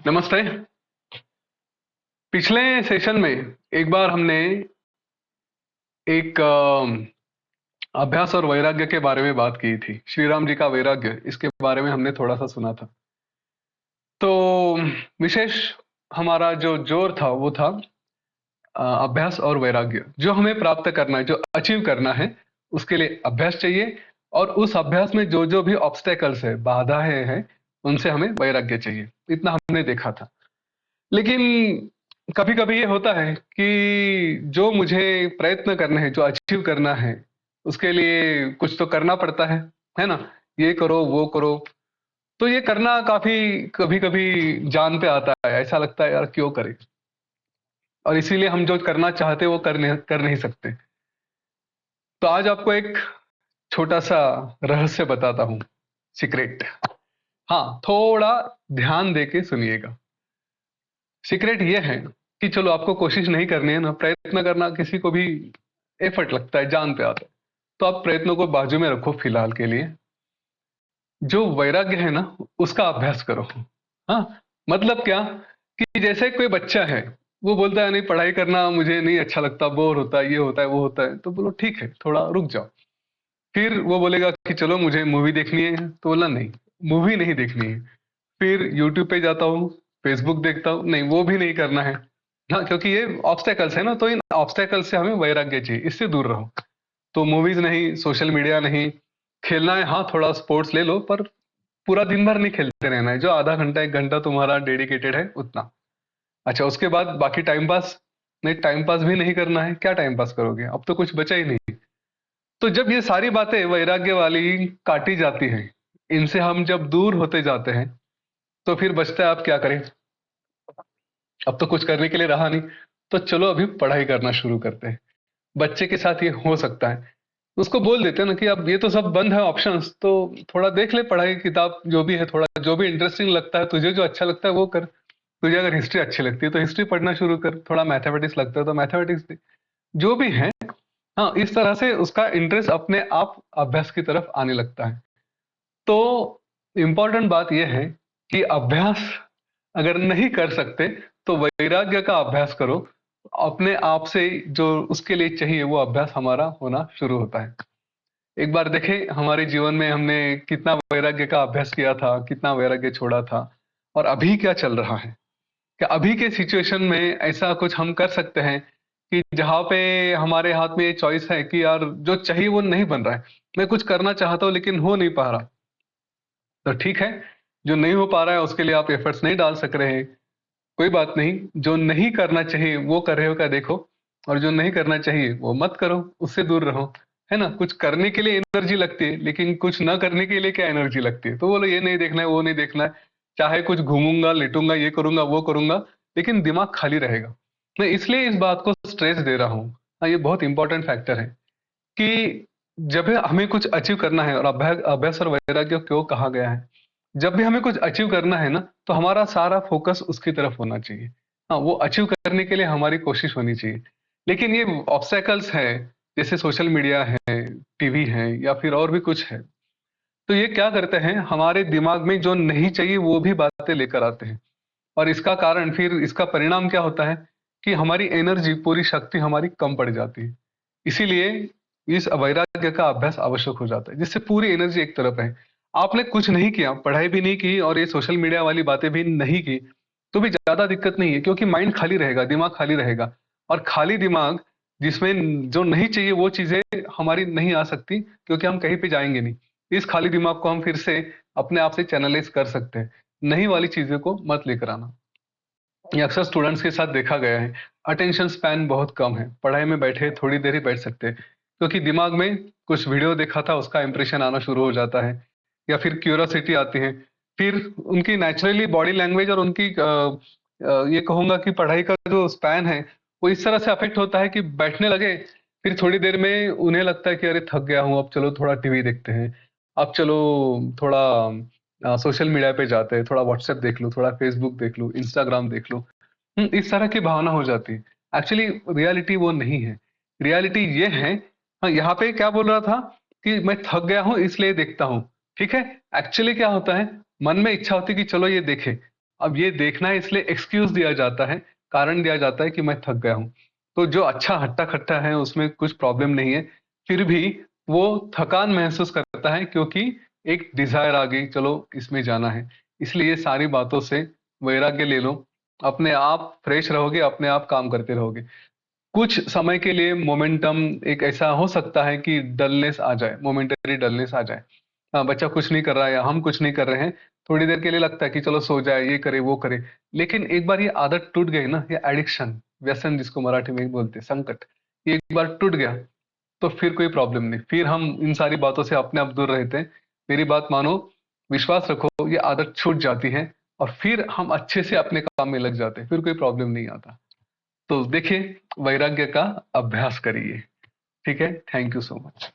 नमस्ते। पिछले सेशन में एक बार हमने एक अभ्यास और वैराग्य के बारे में बात की थी। श्री राम जी का वैराग्य, इसके बारे में हमने थोड़ा सा सुना था। तो विशेष हमारा जो जोर था वो था अभ्यास और वैराग्य। जो हमें प्राप्त करना है, जो अचीव करना है, उसके लिए अभ्यास चाहिए। और उस अभ्यास में जो जो भी ऑब्स्टेकल्स है, बाधाएं हैं, उनसे हमें वैराग्य चाहिए। इतना हमने देखा था। लेकिन कभी कभी ये होता है कि जो मुझे प्रयत्न करना है, जो अचीव करना है, उसके लिए कुछ तो करना पड़ता है ना। ये करो, वो करो। तो ये करना काफी कभी कभी जान पे आता है। ऐसा लगता है यार क्यों करें। और इसीलिए हम जो करना चाहते हैं वो कर नहीं सकते। तो आज आपको एक छोटा सा रहस्य बताता हूँ। सीक्रेट। हाँ, थोड़ा ध्यान दे के सुनिएगा। सीक्रेट ये है कि चलो, आपको कोशिश नहीं करनी है ना, प्रयत्न करना किसी को भी एफर्ट लगता है, जान पे आता है। तो आप प्रयत्नों को बाजू में रखो फिलहाल के लिए। जो वैराग्य है ना, उसका अभ्यास करो। हाँ, मतलब क्या कि जैसे कोई बच्चा है, वो बोलता है नहीं पढ़ाई करना मुझे नहीं अच्छा लगता, बोर होता है, ये होता है, वो होता है। तो बोलो ठीक है, थोड़ा रुक जाओ। फिर वो बोलेगा कि चलो मुझे मूवी देखनी है, तो बोला नहीं, मूवी नहीं देखनी है। फिर यूट्यूब पे जाता हूँ, फेसबुक देखता हूँ, नहीं वो भी नहीं करना है। हाँ, क्योंकि ये ऑब्स्टेकल्स है ना, तो इन ऑब्स्टेकल्स से हमें वैराग्य चाहिए, इससे दूर रहो। तो मूवीज नहीं, सोशल मीडिया नहीं। खेलना है, हाँ थोड़ा स्पोर्ट्स ले लो, पर पूरा दिन भर नहीं खेलते रहना है। जो आधा घंटा एक घंटा तुम्हारा डेडिकेटेड है, उतना। अच्छा, उसके बाद बाकी टाइम पास। नहीं, टाइम पास भी नहीं करना है। क्या टाइम पास करोगे, अब तो कुछ बचा ही नहीं। तो जब ये सारी बातें वैराग्य वाली काटी जाती हैं, इनसे हम जब दूर होते जाते हैं, तो फिर बचता है आप क्या करें। अब तो कुछ करने के लिए रहा नहीं। तो चलो अभी पढ़ाई करना शुरू करते हैं। बच्चे के साथ ये हो सकता है। उसको बोल देते हैं ना कि अब ये तो सब बंद है ऑप्शंस, तो थोड़ा देख ले पढ़ाई किताब जो भी है, थोड़ा जो भी इंटरेस्टिंग लगता है तुझे, जो अच्छा लगता है वो कर। तुझे अगर हिस्ट्री अच्छी लगती है तो हिस्ट्री पढ़ना शुरू कर, थोड़ा मैथमेटिक्स लगता है तो मैथमेटिक्स दे। जो भी है। हाँ, इस तरह से उसका इंटरेस्ट अपने आप अभ्यास की तरफ आने लगता है। तो इम्पोर्टेंट बात यह है कि अभ्यास अगर नहीं कर सकते, तो वैराग्य का अभ्यास करो। अपने आप से जो उसके लिए चाहिए वो अभ्यास हमारा होना शुरू होता है। एक बार देखें हमारे जीवन में हमने कितना वैराग्य का अभ्यास किया था, कितना वैराग्य छोड़ा था, और अभी क्या चल रहा है। क्या अभी के सिचुएशन में ऐसा कुछ हम कर सकते हैं कि जहाँ पे हमारे हाथ में ये चॉइस है कि यार जो चाहिए वो नहीं बन रहा है। मैं कुछ करना चाहता हूँ लेकिन हो नहीं पा रहा। तो ठीक है, जो नहीं हो पा रहा है उसके लिए आप एफर्ट्स नहीं डाल सक रहे हैं। कोई बात नहीं। जो नहीं करना चाहिए वो कर रहे हो क्या देखो। और जो नहीं करना चाहिए वो मत करो, उससे दूर रहो। है ना, कुछ करने के लिए एनर्जी लगती है, लेकिन कुछ ना करने के लिए क्या एनर्जी लगती है। तो बोलो ये नहीं देखना है, वो नहीं देखना है। चाहे कुछ घूमूंगा, लेटूंगा, ये करूंगा, वो करूंगा, लेकिन दिमाग खाली रहेगा। मैं इसलिए इस बात को स्ट्रेस दे रहा हूँ। हाँ, ये बहुत इंपॉर्टेंट फैक्टर है कि जब हमें कुछ अचीव करना है, और अभ्यास अभ्यास और वैराग्य क्यों कहा गया है। जब भी हमें कुछ अचीव करना है ना, तो हमारा सारा फोकस उसकी तरफ होना चाहिए। हाँ, वो अचीव करने के लिए हमारी कोशिश होनी चाहिए। लेकिन ये ऑब्स्टेकल्स है, जैसे सोशल मीडिया है, टीवी है, या फिर और भी कुछ है। तो ये क्या करते हैं, हमारे दिमाग में जो नहीं चाहिए वो भी बातें लेकर आते हैं। और इसका कारण, फिर इसका परिणाम क्या होता है कि हमारी एनर्जी, पूरी शक्ति हमारी कम पड़ जाती है। इसीलिए इस वैराग्य का अभ्यास आवश्यक हो जाता है, जिससे पूरी एनर्जी एक तरफ है। आपने कुछ नहीं किया, पढ़ाई भी नहीं की, और ये सोशल मीडिया वाली बातें भी नहीं की, तो भी ज्यादा दिक्कत नहीं है, क्योंकि माइंड खाली रहेगा, दिमाग खाली रहेगा। और खाली दिमाग जिसमें जो नहीं चाहिए वो चीजें हमारी नहीं आ सकती, क्योंकि हम कहीं पे जाएंगे नहीं। इस खाली दिमाग को हम फिर से अपने आप से चैनलाइज कर सकते हैं। नई वाली चीजों को मत लेकर आना। ये अक्सर स्टूडेंट्स के साथ देखा गया है। अटेंशन स्पैन बहुत कम है, पढ़ाई में बैठे थोड़ी देर ही बैठ सकते हैं, क्योंकि दिमाग में कुछ वीडियो देखा था, उसका इंप्रेशन आना शुरू हो जाता है, या फिर क्यूरियोसिटी आती है। फिर उनकी नेचुरली बॉडी लैंग्वेज और उनकी ये कहूंगा कि पढ़ाई का जो स्पैन है, वो इस तरह से अफेक्ट होता है कि बैठने लगे, फिर थोड़ी देर में उन्हें लगता है कि अरे थक गया हूँ, अब चलो थोड़ा टीवी देखते हैं। अब चलो थोड़ा सोशल मीडिया पे जाते हैं, थोड़ा व्हाट्सएप देख लो, थोड़ा फेसबुक देख लो, इंस्टाग्राम देख लो। इस तरह की भावना हो जाती है। एक्चुअली रियलिटी वो नहीं है। रियलिटी ये है। हाँ, यहाँ पे क्या बोल रहा था कि मैं थक गया हूँ इसलिए देखता हूँ। ठीक है। एक्चुअली क्या होता है, मन में इच्छा होती है कि चलो ये देखे, अब ये देखना है इसलिए एक्सक्यूज दिया जाता है, कारण दिया जाता है कि मैं थक गया हूं। तो जो अच्छा हट्टा खट्टा है उसमें कुछ प्रॉब्लम नहीं है, फिर भी वो थकान महसूस करता है क्योंकि एक डिजायर आ गई, चलो इसमें जाना है। इसलिए ये सारी बातों से वैराग्य ले लो, अपने आप फ्रेश रहोगे, अपने आप काम करते रहोगे। कुछ समय के लिए मोमेंटम एक ऐसा हो सकता है कि डलनेस आ जाए, मोमेंटरी डलनेस आ जाए। हाँ, बच्चा कुछ नहीं कर रहा है या हम कुछ नहीं कर रहे हैं, थोड़ी देर के लिए लगता है कि चलो सो जाए, ये करे वो करे। लेकिन एक बार ये आदत टूट गई ना, ये एडिक्शन, व्यसन जिसको मराठी में बोलते हैं, संकट, ये एक बार टूट गया तो फिर कोई प्रॉब्लम नहीं, फिर हम इन सारी बातों से अपने आप दूर रहते हैं। मेरी बात मानो, विश्वास रखो, ये आदत छूट जाती है और फिर हम अच्छे से अपने काम में लग जाते हैं, फिर कोई प्रॉब्लम नहीं आता। तो देखिए, वैराग्य का अभ्यास करिए। ठीक है, थैंक यू सो मच।